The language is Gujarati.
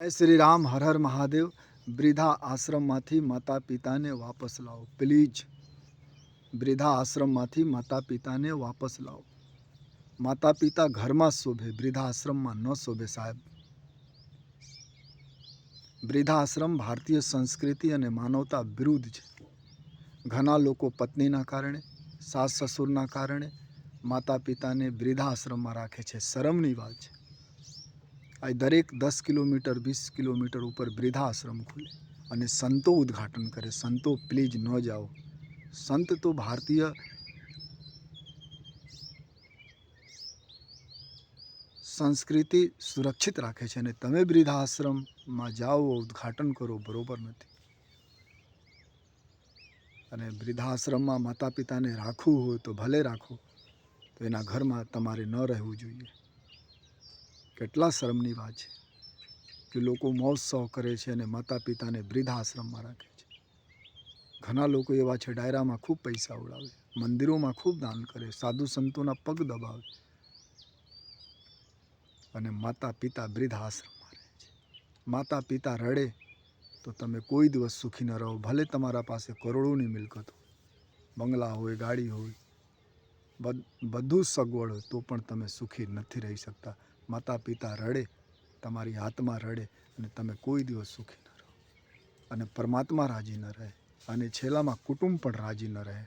શ્રી રામ, હર હર મહાદેવ. વૃદ્ધા આશ્રમમાંથી માતા પિતાને વાપસ લાવો પ્લીઝ. વૃદ્ધા આશ્રમમાંથી માતા પિતાને વાપસ લાવો. માતા પિતા ઘરમાં શોભે, વૃદ્ધા આશ્રમમાં ન શોભે સાહેબ. વૃદ્ધા આશ્રમ ભારતીય સંસ્કૃતિ અને માનવતા વિરુદ્ધ છે. ઘણા લોકો પત્નીના કારણે, સાસ સસુરના કારણે માતા પિતાને વૃદ્ધા આશ્રમમાં રાખે છે. શરમની વાત છે. આ દરેક 10 કિલોમીટર 20 કિલોમીટર ઉપર વૃદ્ધા આશ્રમ ખુલે અને સંતો ઉદ્ઘાટન કરે. સંતો પ્લીઝ ન જાઓ. સંત તો ભારતીય સંસ્કૃતિ સુરક્ષિત રાખે છે અને તમે વૃદ્ધા આશ્રમમાં જાઓ, ઉદ્ઘાટન કરો, બરોબર નથી. અને વૃદ્ધા આશ્રમમાં માતા પિતાને રાખવું હોય તો ભલે રાખો, તો એના ઘરમાં તમારે ન રહેવું જોઈએ. કેટલા શરમની વાત છે કે લોકો મહોત્સવ કરે છે અને માતા પિતાને વૃદ્ધા આશ્રમમાં રાખે છે. ઘણા લોકો એવા છે, ડાયરામાં ખૂબ પૈસા ઉડાવે, મંદિરોમાં ખૂબ દાન કરે, સાધુ સંતોના પગ દબાવે અને માતા પિતા વૃદ્ધા આશ્રમમાં રહે છે. માતા પિતા રડે તો તમે કોઈ દિવસ સુખી ન રહો. ભલે તમારા પાસે કરોડોની મિલકત હોય, બંગલા હોય, ગાડી હોય, બધું સગવડ હોય, તો પણ તમે સુખી નથી રહી શકતા. માતા પિતા રડે, તમારી આત્મા રડે અને તમે કોઈ દિવસ સુખી ન રહો અને પરમાત્મા રાજી ન રહે અને છેલ્લામાં કુટુંબ પણ રાજી ન રહે.